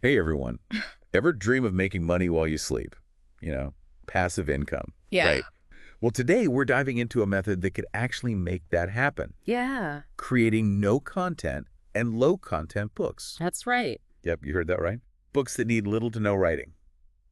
Hey everyone, ever dream of making money while you sleep? You know, passive income. Yeah. Right. Well, today we're diving into a method that could actually make that happen, Yeah, creating no content and low content books. that's right. Yep, you heard that right. Books that need little to no writing.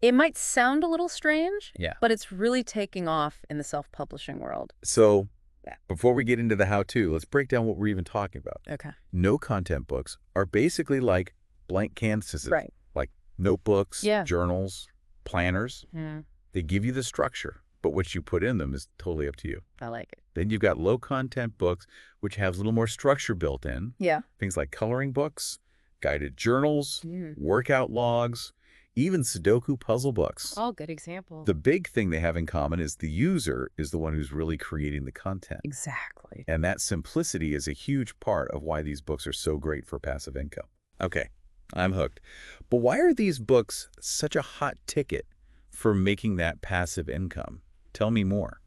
It might sound a little strange, Yeah. but it's really taking off in the self-publishing world. So Yeah. before we get into the how-to, let's break down what we're even talking about. Okay. No content books are basically like blank canvases, Right. like notebooks, Yeah. journals, planners. Yeah, They give you the structure, but what you put in them is totally up to you. I like it. Then you've got low content books, which have a little more structure built in. Yeah. Things like coloring books, guided journals, Mm. workout logs, even Sudoku puzzle books. All good examples. The big thing they have in common is the user is the one who's really creating the content. Exactly. And that simplicity is a huge part of why these books are so great for passive income. Okay, I'm hooked. But why are these books such a hot ticket for making that passive income? Tell me more.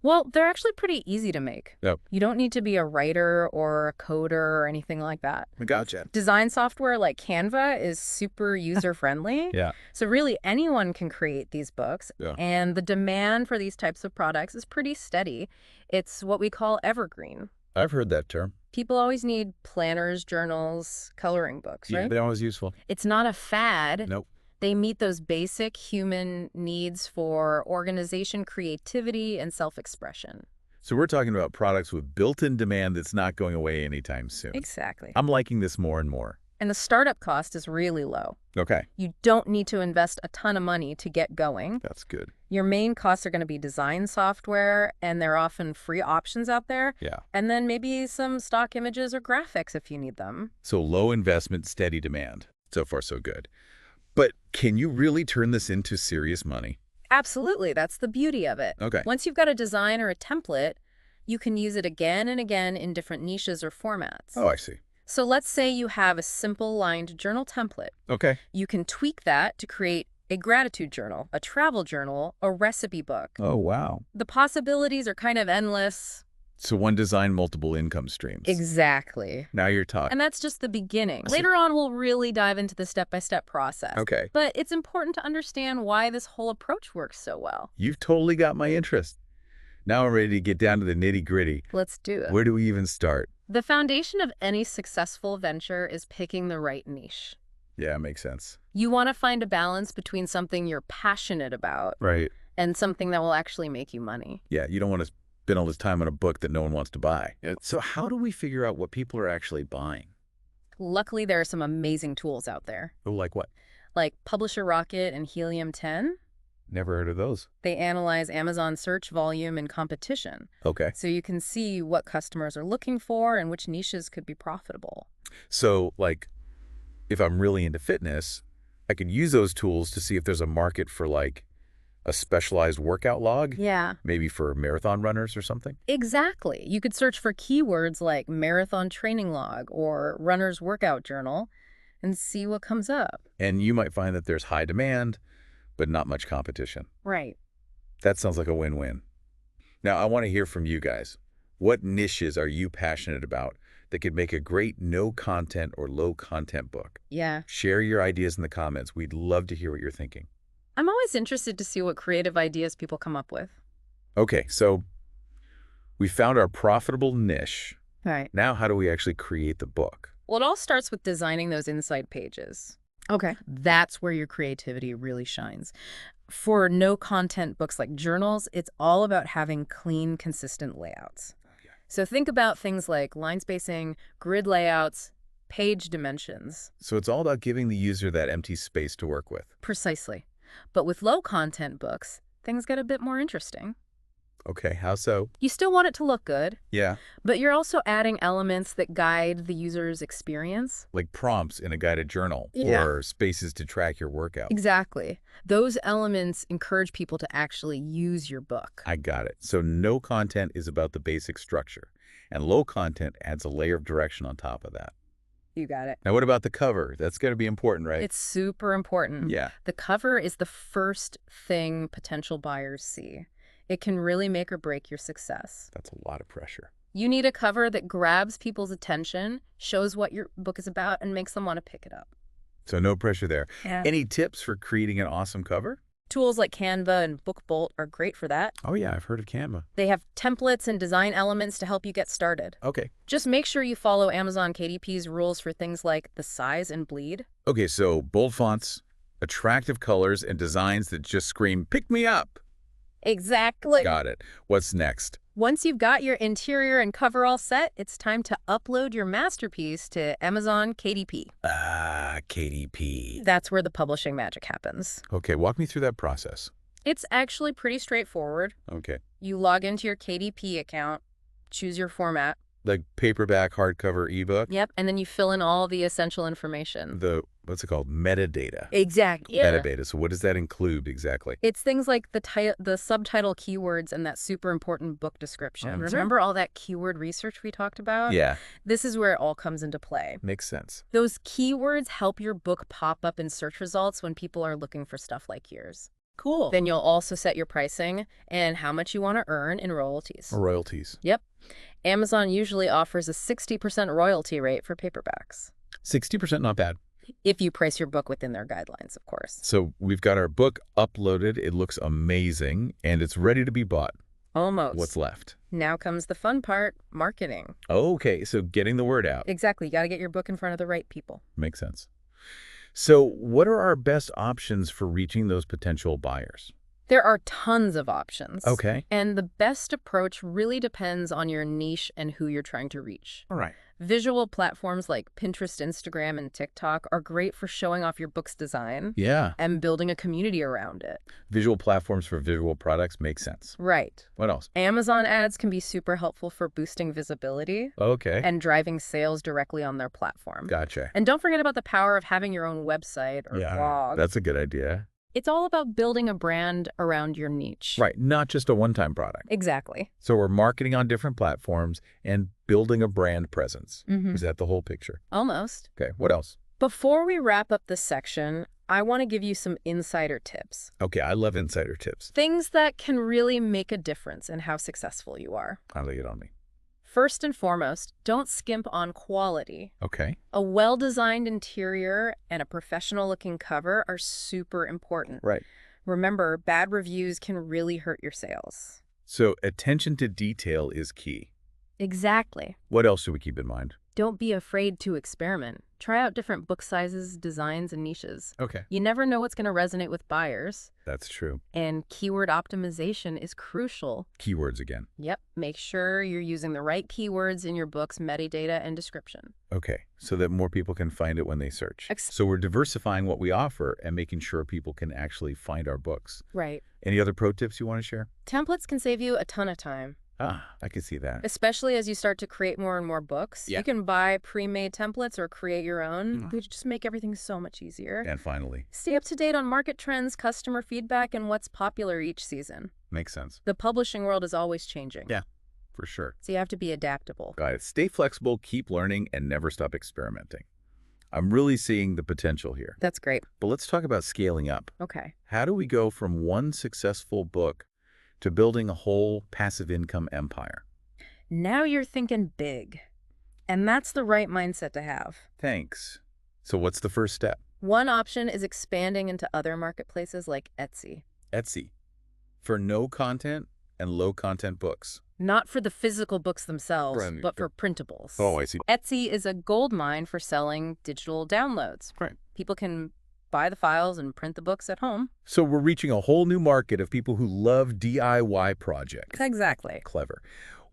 Well, they're actually pretty easy to make. Oh, You don't need to be a writer or a coder or anything like that. gotcha. Design software like Canva is super user-friendly. Yeah. So really anyone can create these books. Yeah. And the demand for these types of products is pretty steady. It's what we call evergreen. I've heard that term. People always need planners, journals, coloring books, right? They're always useful. It's not a fad. Nope. They meet those basic human needs for organization, creativity, and self-expression. So we're talking about products with built-in demand that's not going away anytime soon. Exactly. I'm liking this more and more. And the startup cost is really low. Okay, You don't need to invest a ton of money to get going. that's good. Your main costs are going to be design software, and there are often free options out there. Yeah. And then maybe some stock images or graphics if you need them. So low investment, steady demand. So far, so good. But can you really turn this into serious money? Absolutely. That's the beauty of it. Okay. Once you've got a design or a template, you can use it again and again in different niches or formats. Oh, I see. So let's say you have a simple lined journal template. Okay. You can tweak that to create a gratitude journal, a travel journal, a recipe book. Oh, wow. The possibilities are kind of endless. So one design, multiple income streams. Exactly. Now you're talking. And that's just the beginning. I see. Later on, we'll really dive into the step-by-step process. Okay. But it's important to understand why this whole approach works so well. You've totally got my interest. Now I'm ready to get down to the nitty-gritty. Let's do it. Where do we even start? The foundation of any successful venture is picking the right niche. Yeah, makes sense. You want to find a balance between something you're passionate about Right. and something that will actually make you money. Yeah, you don't want to spend all this time on a book that no one wants to buy. So how do we figure out what people are actually buying? Luckily, there are some amazing tools out there, Oh, like what? like Publisher Rocket and Helium 10. Never heard of those. They analyze Amazon search volume and competition, Okay. so you can see what customers are looking for and which niches could be profitable. So, like, if I'm really into fitness, I could use those tools to see if there's a market for, like, a specialized workout log, Yeah, maybe for marathon runners or something. exactly. You could search for keywords like marathon training log or runner's workout journal and see what comes up. And you might find that there's high demand, but not much competition. Right. That sounds like a win-win. Now, I want to hear from you guys. What niches are you passionate about that could make a great no-content or low-content book? Yeah. Share your ideas in the comments. We'd love to hear what you're thinking. I'm always interested to see what creative ideas people come up with. Okay, so we found our profitable niche. Right. Now, how do we actually create the book? Well, it all starts with designing those inside pages. Okay. That's where your creativity really shines. For no content books like journals, it's all about having clean, consistent layouts. So think about things like line spacing, grid layouts, page dimensions. So it's all about giving the user that empty space to work with. Precisely. But with low content books, things get a bit more interesting. Okay, how so? You still want it to look good, Yeah, but you're also adding elements that guide the user's experience. like prompts in a guided journal Yeah. or spaces to track your workout. Exactly. Those elements encourage people to actually use your book. I got it. So no content is about the basic structure, and low content adds a layer of direction on top of that. You got it. Now, what about the cover? That's going to be important, right? It's super important. Yeah. The cover is the first thing potential buyers see. It can really make or break your success. That's a lot of pressure. You need a cover that grabs people's attention, shows what your book is about, and makes them want to pick it up. So no pressure there. Yeah. Any tips for creating an awesome cover? Tools like Canva and BookBolt are great for that. Oh, yeah, I've heard of Canva. They have templates and design elements to help you get started. Okay. Just make sure you follow Amazon KDP's rules for things like the size and bleed. Okay, so bold fonts, attractive colors, and designs that just scream, pick me up. Exactly. Got it. What's next? Once you've got your interior and cover all set, it's time to upload your masterpiece to Amazon KDP. KDP. That's where the publishing magic happens. Okay, walk me through that process. It's actually pretty straightforward. Okay. You log into your KDP account, choose your format. Like paperback, hardcover, ebook? Yep, and then you fill in all the essential information. What's it called? Metadata. Exactly. Metadata. So what does that include exactly? It's things like the subtitle keywords and that super important book description. Oh, Remember all that keyword research we talked about? Yeah, This is where it all comes into play. makes sense. Those keywords help your book pop up in search results when people are looking for stuff like yours. Cool. Then you'll also set your pricing and how much you want to earn in royalties. Royalties. Yep. Amazon usually offers a 60% royalty rate for paperbacks. 60%, not bad. If you price your book within their guidelines, of course. So we've got our book uploaded. It looks amazing, and it's ready to be bought. Almost. What's left? Now comes the fun part, marketing. Okay, so getting the word out. Exactly. You got to get your book in front of the right people. Makes sense. So what are our best options for reaching those potential buyers? There are tons of options. Okay. And the best approach really depends on your niche and who you're trying to reach. All right. Visual platforms like Pinterest, Instagram, and TikTok are great for showing off your book's design Yeah. and building a community around it. Visual platforms for visual products make sense. Right. What else? Amazon ads can be super helpful for boosting visibility Okay. and driving sales directly on their platform. Gotcha. And don't forget about the power of having your own website or blog. That's a good idea. It's all about building a brand around your niche. Right, not just a one-time product. Exactly. So we're marketing on different platforms and building a brand presence. Mhm. Is that the whole picture? Almost. Okay, what else? Before we wrap up this section, I want to give you some insider tips. Okay, I love insider tips. Things that can really make a difference in how successful you are. I'll lay it on me. First and foremost, don't skimp on quality. Okay. A well-designed interior and a professional-looking cover are super important. Right. Remember, bad reviews can really hurt your sales. So attention to detail is key. Exactly. What else should we keep in mind? Don't be afraid to experiment. Try out different book sizes, designs, and niches. Okay. You never know what's going to resonate with buyers. That's true. And keyword optimization is crucial. Keywords again. Yep. Make sure you're using the right keywords in your book's metadata and description. Okay, so that more people can find it when they search. So we're diversifying what we offer and making sure people can actually find our books. Right. Any other pro tips you want to share? Templates can save you a ton of time, I can see that. especially as you start to create more and more books. Yeah. You can buy pre-made templates or create your own, which just make everything so much easier. And finally, Stay up to date on market trends, customer feedback, and what's popular each season. makes sense. The publishing world is always changing. Yeah. For sure. So you have to be adaptable. Got it. Stay flexible, keep learning, and never stop experimenting. I'm really seeing the potential here. That's great. But let's talk about scaling up. Okay. How do we go from one successful book to building a whole passive income empire? Now you're thinking big. And that's the right mindset to have. Thanks. So what's the first step? One option is expanding into other marketplaces like Etsy. Etsy. For no content and low content books. Not for the physical books themselves, Right. but for printables. Oh, I see. Etsy is a gold mine for selling digital downloads. Right. People can buy the files and print the books at home. So we're reaching a whole new market of people who love DIY projects. Exactly. Clever.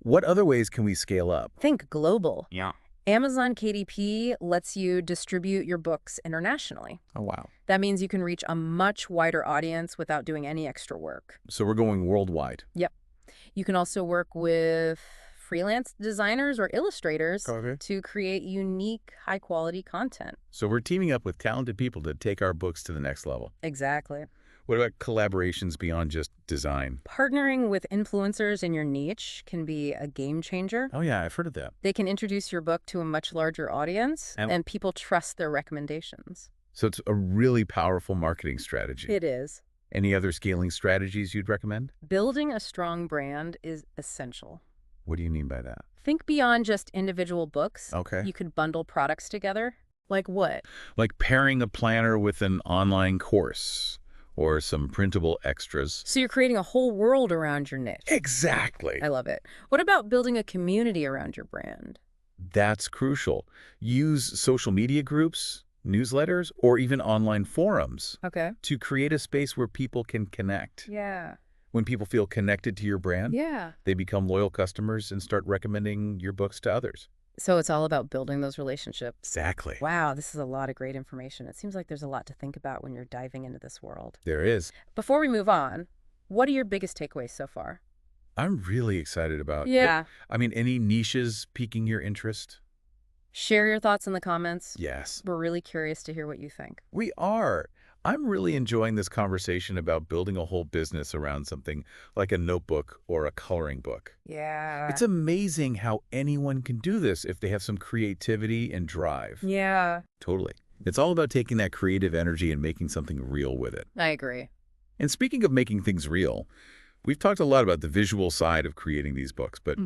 What other ways can we scale up? Think global. Yeah. Amazon KDP lets you distribute your books internationally. Oh, wow. That means you can reach a much wider audience without doing any extra work. So we're going worldwide. Yep. You can also work with freelance designers or illustrators Okay. to create unique, high-quality content. So we're teaming up with talented people to take our books to the next level. Exactly. What about collaborations beyond just design? Partnering with influencers in your niche can be a game changer. Oh, yeah, I've heard of that. They can introduce your book to a much larger audience, and people trust their recommendations. So it's a really powerful marketing strategy. It is. Any other scaling strategies you'd recommend? Building a strong brand is essential. What do you mean by that? Think beyond just individual books. Okay. You could bundle products together. Like what? Like pairing a planner with an online course or some printable extras. So you're creating a whole world around your niche. Exactly. I love it. What about building a community around your brand? That's crucial. Use social media groups, newsletters, or even online forums Okay. to create a space where people can connect. Yeah. When people feel connected to your brand, Yeah. they become loyal customers and start recommending your books to others. So it's all about building those relationships. Exactly. Wow, this is a lot of great information. It seems like there's a lot to think about when you're diving into this world. There is. Before we move on, what are your biggest takeaways so far? I'm really excited about any niches piquing your interest? Share your thoughts in the comments. Yes. We're really curious to hear what you think. We are. I'm really enjoying this conversation about building a whole business around something like a notebook or a coloring book. Yeah. It's amazing how anyone can do this if they have some creativity and drive. Yeah. Totally. It's all about taking that creative energy and making something real with it. I agree. And speaking of making things real, we've talked a lot about the visual side of creating these books, but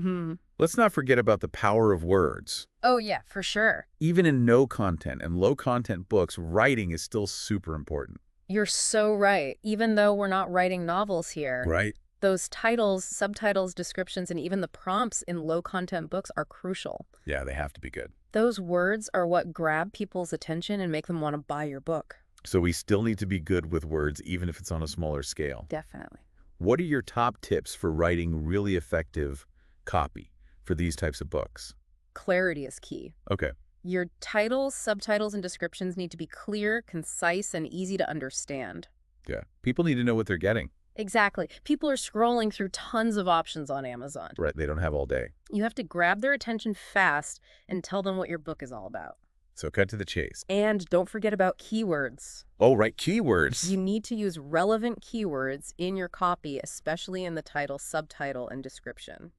let's not forget about the power of words. Oh, yeah, for sure. Even in no content and low content books, writing is still super important. You're so right. Even though we're not writing novels here, Right. those titles, subtitles, descriptions, and even the prompts in low-content books are crucial. Yeah, they have to be good. Those words are what grab people's attention and make them want to buy your book. So we still need to be good with words, even if it's on a smaller scale. Definitely. What are your top tips for writing really effective copy for these types of books? Clarity is key. Okay. Your titles, subtitles, and descriptions need to be clear, concise, and easy to understand. Yeah. People need to know what they're getting. Exactly. People are scrolling through tons of options on Amazon. Right. They don't have all day. You have to grab their attention fast and tell them what your book is all about. So cut to the chase. And don't forget about keywords. Oh, right. Keywords. You need to use relevant keywords in your copy, especially in the title, subtitle, and description.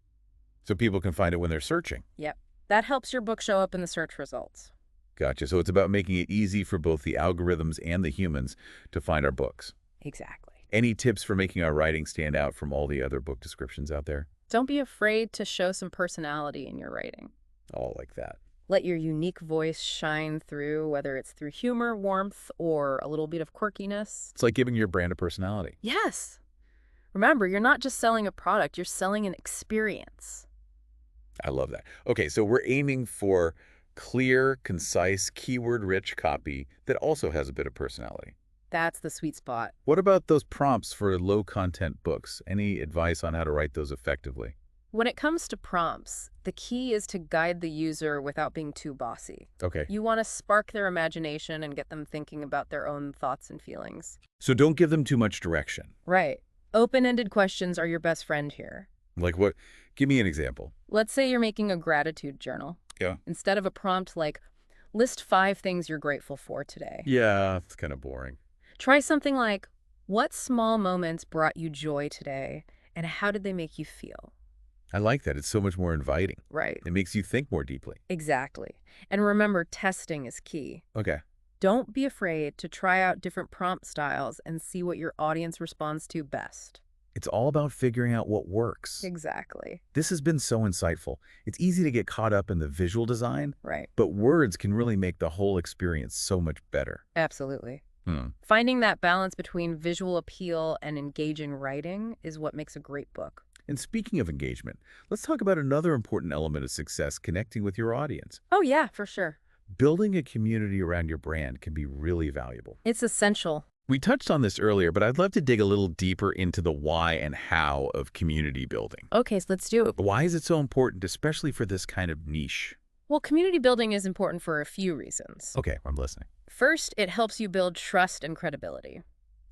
So people can find it when they're searching. Yep. That helps your book show up in the search results. Gotcha. So it's about making it easy for both the algorithms and the humans to find our books. Exactly. Any tips for making our writing stand out from all the other book descriptions out there? Don't be afraid to show some personality in your writing. All like that. Let your unique voice shine through, whether it's through humor, warmth, or a little bit of quirkiness. It's like giving your brand a personality. Yes. Remember, you're not just selling a product, you're selling an experience. I love that. Okay, so we're aiming for clear, concise, keyword-rich copy that also has a bit of personality. That's the sweet spot. What about those prompts for low-content books? Any advice on how to write those effectively? When it comes to prompts, the key is to guide the user without being too bossy. Okay. You want to spark their imagination and get them thinking about their own thoughts and feelings. So don't give them too much direction. Right. Open-ended questions are your best friend here. Like what? Give me an example. Let's say you're making a gratitude journal. Yeah. Instead of a prompt like, list 5 things you're grateful for today. Yeah, it's kind of boring. Try something like, what small moments brought you joy today, and how did they make you feel? I like that. It's so much more inviting. Right. It makes you think more deeply. Exactly. And remember, testing is key. Okay. Don't be afraid to try out different prompt styles and see what your audience responds to best. It's all about figuring out what works. Exactly. This has been so insightful. It's easy to get caught up in the visual design, Right. but words can really make the whole experience so much better. Absolutely. Hmm. Finding that balance between visual appeal and engaging writing is what makes a great book. And speaking of engagement, let's talk about another important element of success, connecting with your audience. Oh, yeah, for sure. Building a community around your brand can be really valuable. It's essential. We touched on this earlier, but I'd love to dig a little deeper into the why and how of community building. Okay, so let's do it. Why is it so important, especially for this kind of niche? Well, community building is important for a few reasons. Okay, I'm listening. First, it helps you build trust and credibility.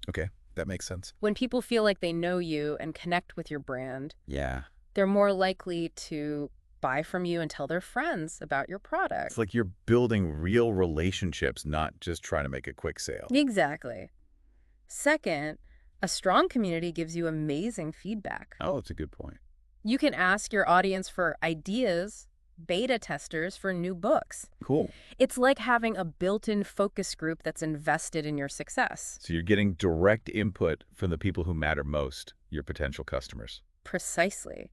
Okay, that makes sense. When people feel like they know you and connect with your brand, Yeah. they're more likely to buy from you and tell their friends about your product. It's like you're building real relationships, not just trying to make a quick sale. Exactly. Second, a strong community gives you amazing feedback. Oh, that's a good point. You can ask your audience for ideas, beta testers for new books. Cool. It's like having a built-in focus group that's invested in your success. So you're getting direct input from the people who matter most, your potential customers. Precisely.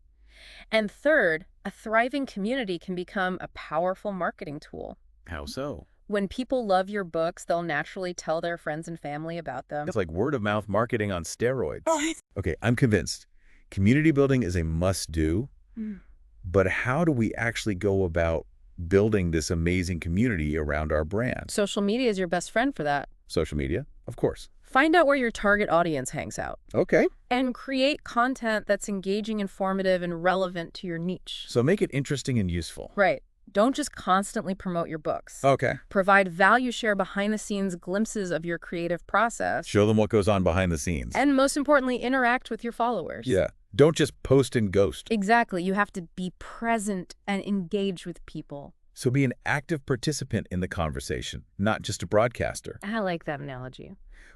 And third, a thriving community can become a powerful marketing tool. How so? When people love your books, they'll naturally tell their friends and family about them. It's like word-of-mouth marketing on steroids. Oh. Okay, I'm convinced. Community building is a must-do, Mm. but how do we actually go about building this amazing community around our brand? Social media is your best friend for that. Social media, of course. Find out where your target audience hangs out Okay. and create content that's engaging, informative, and relevant to your niche. So make it interesting and useful. Right. Don't just constantly promote your books. Okay. Provide value, share behind-the-scenes glimpses of your creative process. Show them what goes on behind the scenes. And most importantly, interact with your followers. Yeah. Don't just post and ghost. Exactly. You have to be present and engage with people. So be an active participant in the conversation, not just a broadcaster. I like that analogy.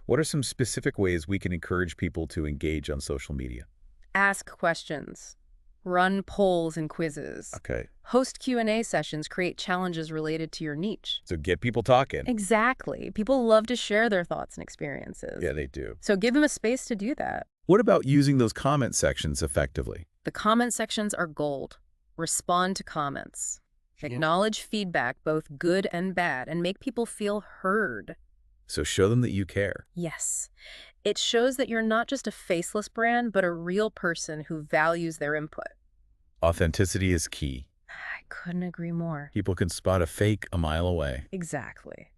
What are some specific ways we can encourage people to engage on social media? Ask questions. Run polls and quizzes. Okay. Host Q&A sessions. Create challenges related to your niche. So get people talking. Exactly. People love to share their thoughts and experiences. Yeah, they do. So give them a space to do that. What about using those comment sections effectively? The comment sections are gold. Respond to comments. Acknowledge feedback, both good and bad, and make people feel heard. So show them that you care. Yes. It shows that you're not just a faceless brand, but a real person who values their input. Authenticity is key. I couldn't agree more. People can spot a fake a mile away. Exactly.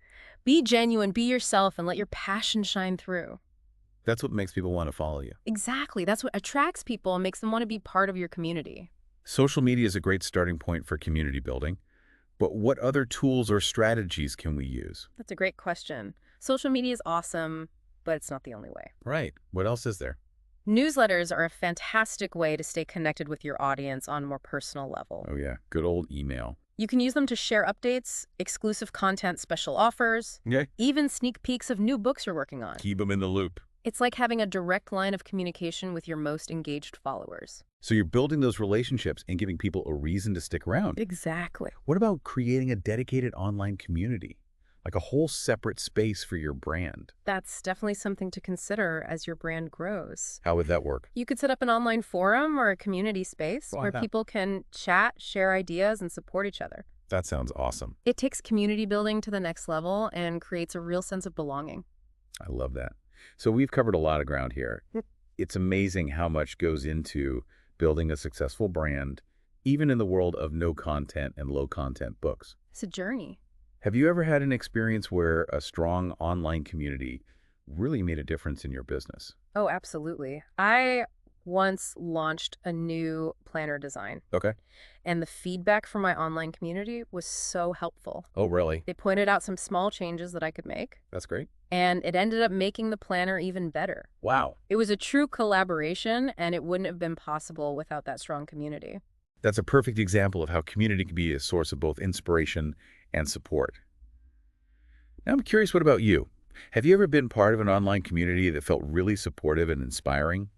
Be genuine, be yourself, and let your passion shine through. That's what makes people want to follow you. Exactly. That's what attracts people and makes them want to be part of your community. Social media is a great starting point for community building, but what other tools or strategies can we use? That's a great question. Social media is awesome, but it's not the only way. Right. What else is there? Newsletters are a fantastic way to stay connected with your audience on a more personal level. Oh, yeah. Good old email. You can use them to share updates, exclusive content, special offers, Okay. even sneak peeks of new books you're working on. Keep them in the loop. It's like having a direct line of communication with your most engaged followers. So you're building those relationships and giving people a reason to stick around. Exactly. What about creating a dedicated online community? Like a whole separate space for your brand? That's definitely something to consider as your brand grows. How would that work? You could set up an online forum or a community space Why where not? people can chat, share ideas, and support each other. That sounds awesome. It takes community building to the next level and creates a real sense of belonging. I love that. So we've covered a lot of ground here. It's amazing how much goes into building a successful brand, even in the world of no content and low content books. It's a journey. Have you ever had an experience where a strong online community really made a difference in your business? Oh, absolutely. I once launched a new planner design, Okay. and the feedback from my online community was so helpful. Oh, really? They pointed out some small changes that I could make, That's great. and it ended up making the planner even better. Wow. It was a true collaboration, and it wouldn't have been possible without that strong community. That's a perfect example of how community can be a source of both inspiration and support. Now I'm curious, what about you? Have you ever been part of an online community that felt really supportive and inspiring?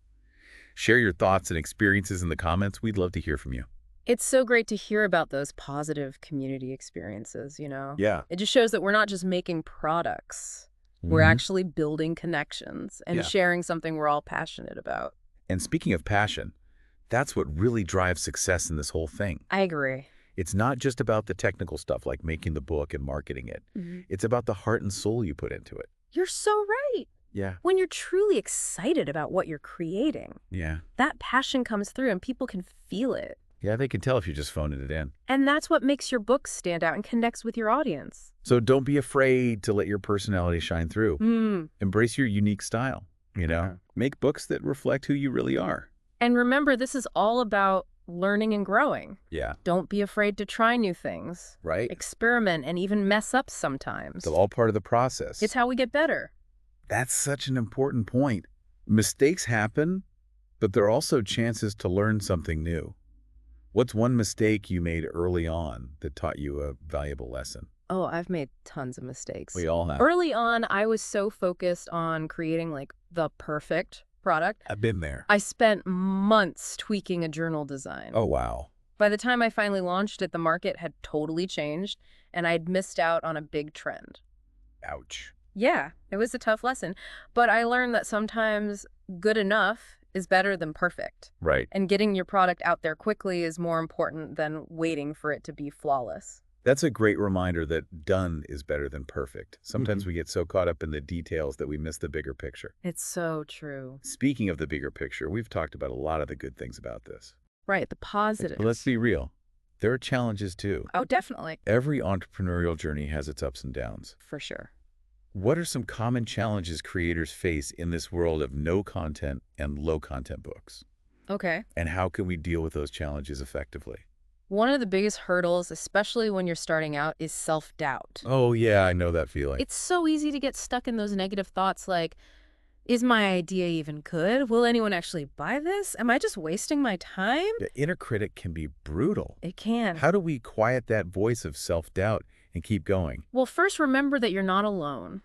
Share your thoughts and experiences in the comments. We'd love to hear from you. It's so great to hear about those positive community experiences, you know? Yeah. It just shows that we're not just making products. We're actually building connections and Yeah. sharing something we're all passionate about. And speaking of passion, that's what really drives success in this whole thing. I agree. It's not just about the technical stuff like making the book and marketing it. It's about the heart and soul you put into it. You're so right. Yeah. When you're truly excited about what you're creating, Yeah. that passion comes through and people can feel it. Yeah, they can tell if you're just phoning it in. And that's what makes your book stand out and connects with your audience. So don't be afraid to let your personality shine through. Embrace your unique style, you know? Yeah. Make books that reflect who you really are. And remember, this is all about learning and growing. Yeah. Don't be afraid to try new things, Right? experiment, and even mess up sometimes. It's all part of the process. It's how we get better. That's such an important point. Mistakes happen, but there are also chances to learn something new. What's one mistake you made early on that taught you a valuable lesson? Oh, I've made tons of mistakes. We all have. Early on, I was so focused on creating like the perfect product. I've been there. I spent months tweaking a journal design. Oh, wow. By the time I finally launched it, the market had totally changed, and I'd missed out on a big trend. Ouch. Yeah, it was a tough lesson, but I learned that sometimes good enough is better than perfect, Right. and getting your product out there quickly is more important than waiting for it to be flawless. That's a great reminder that done is better than perfect. Sometimes we get so caught up in the details that we miss the bigger picture. It's so true. Speaking of the bigger picture, we've talked about a lot of the good things about this. Right, the But positives. let's be real. There are challenges too. Oh, definitely. Every entrepreneurial journey has its ups and downs. For sure. What are some common challenges creators face in this world of no content and low content books? Okay. And how can we deal with those challenges effectively? One of the biggest hurdles, especially when you're starting out, is self-doubt. Oh, yeah, I know that feeling. It's so easy to get stuck in those negative thoughts like, is my idea even good? Will anyone actually buy this? Am I just wasting my time? The inner critic can be brutal. It can. How do we quiet that voice of self-doubt and keep going? Well, first remember that you're not alone.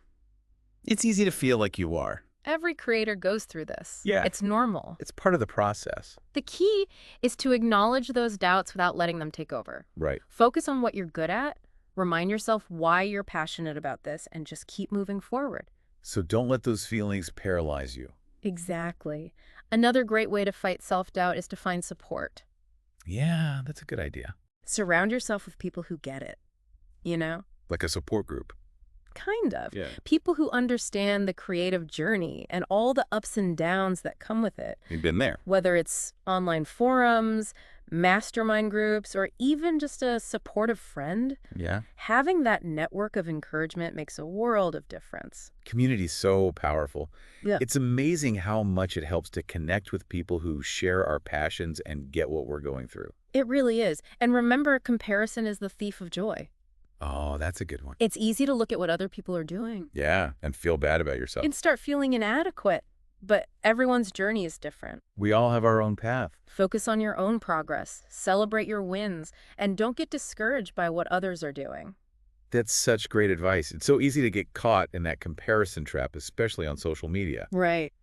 It's easy to feel like you are. Every creator goes through this. Yeah. It's normal. It's part of the process. The key is to acknowledge those doubts without letting them take over. Right. Focus on what you're good at, remind yourself why you're passionate about this, and just keep moving forward. So don't let those feelings paralyze you. Exactly. Another great way to fight self-doubt is to find support. Yeah, that's a good idea. Surround yourself with people who get it. You know? Like a support group. Kind of. Yeah. People who understand the creative journey and all the ups and downs that come with it. You've been there. Whether it's online forums, mastermind groups, or even just a supportive friend, Yeah. having that network of encouragement makes a world of difference. Community's so powerful. Yeah. It's amazing how much it helps to connect with people who share our passions and get what we're going through. It really is. And remember, comparison is the thief of joy. Oh, that's a good one. It's easy to look at what other people are doing Yeah, and feel bad about yourself. and start feeling inadequate. But everyone's journey is different. We all have our own path. Focus on your own progress, celebrate your wins, and don't get discouraged by what others are doing. That's such great advice. It's so easy to get caught in that comparison trap, especially on social media. Right.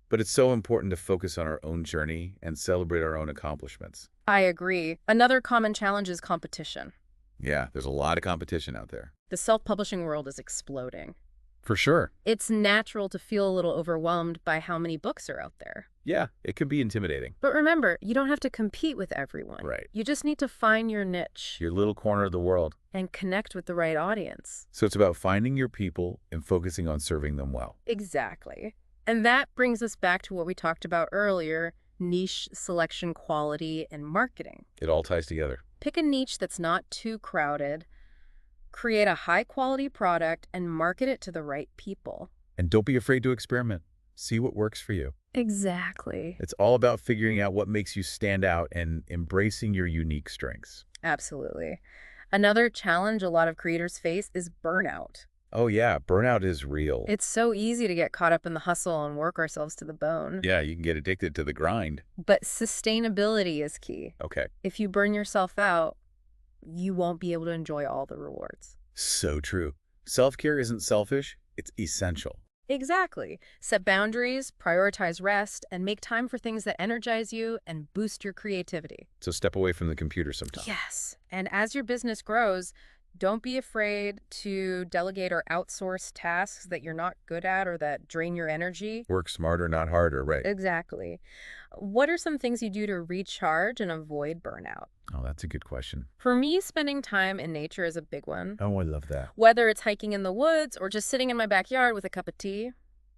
But it's so important to focus on our own journey and celebrate our own accomplishments. I agree. Another common challenge is competition. Yeah, there's a lot of competition out there. The self-publishing world is exploding. For sure. It's natural to feel a little overwhelmed by how many books are out there. Yeah, it can be intimidating. But remember, you don't have to compete with everyone. Right. You just need to find your niche Your little corner of the world. and connect with the right audience. So it's about finding your people and focusing on serving them well. Exactly. And that brings us back to what we talked about earlier, niche selection, quality, and marketing. It all ties together. Pick a niche that's not too crowded, create a high-quality product, and market it to the right people. And don't be afraid to experiment. See what works for you. Exactly. It's all about figuring out what makes you stand out and embracing your unique strengths. Absolutely. Another challenge a lot of creators face is burnout. Oh yeah, burnout is real. It's so easy to get caught up in the hustle and work ourselves to the bone. Yeah, you can get addicted to the grind. But sustainability is key. Okay, If you burn yourself out, you won't be able to enjoy all the rewards. so true. Self-care isn't selfish, it's essential. Exactly. Set boundaries, prioritize rest, and make time for things that energize you and boost your creativity. So step away from the computer sometimes. Yes. And as your business grows, don't be afraid to delegate or outsource tasks that you're not good at or that drain your energy. Work smarter, not harder, right? Exactly. What are some things you do to recharge and avoid burnout? Oh, that's a good question. For me, spending time in nature is a big one. Oh, I love that. Whether it's hiking in the woods or just sitting in my backyard with a cup of tea,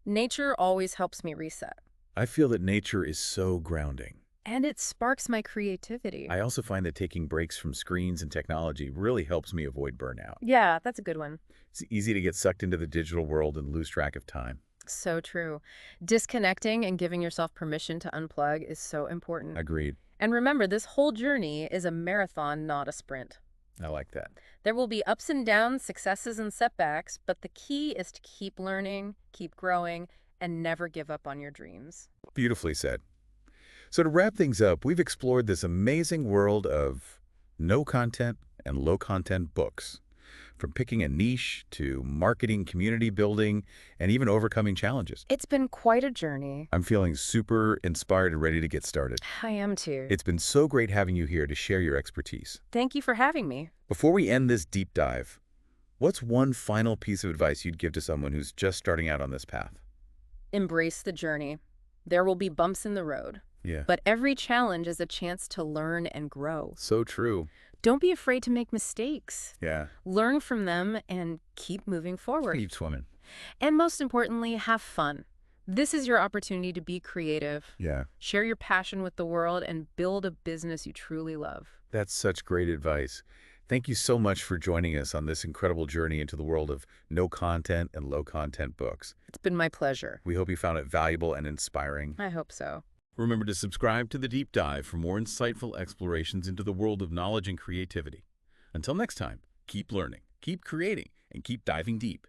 nature always helps me reset. I feel that nature is so grounding. And it sparks my creativity. I also find that taking breaks from screens and technology really helps me avoid burnout. Yeah, that's a good one. It's easy to get sucked into the digital world and lose track of time. So true. Disconnecting and giving yourself permission to unplug is so important. Agreed. And remember, this whole journey is a marathon, not a sprint. I like that. There will be ups and downs, successes and setbacks, but the key is to keep learning, keep growing, and never give up on your dreams. Beautifully said. So to wrap things up, we've explored this amazing world of no content and low content books. From picking a niche to marketing, community building, and even overcoming challenges. It's been quite a journey. I'm feeling super inspired and ready to get started. I am too. It's been so great having you here to share your expertise. Thank you for having me. Before we end this deep dive, what's one final piece of advice you'd give to someone who's just starting out on this path? Embrace the journey. There will be bumps in the road. Yeah. But every challenge is a chance to learn and grow. So true. Don't be afraid to make mistakes. Yeah. Learn from them and keep moving forward. Keep swimming. And most importantly, have fun. This is your opportunity to be creative, Yeah. share your passion with the world, and build a business you truly love. That's such great advice. Thank you so much for joining us on this incredible journey into the world of no-content and low-content books. It's been my pleasure. We hope you found it valuable and inspiring. I hope so. Remember to subscribe to The Deep Dive for more insightful explorations into the world of knowledge and creativity. Until next time, keep learning, keep creating, and keep diving deep.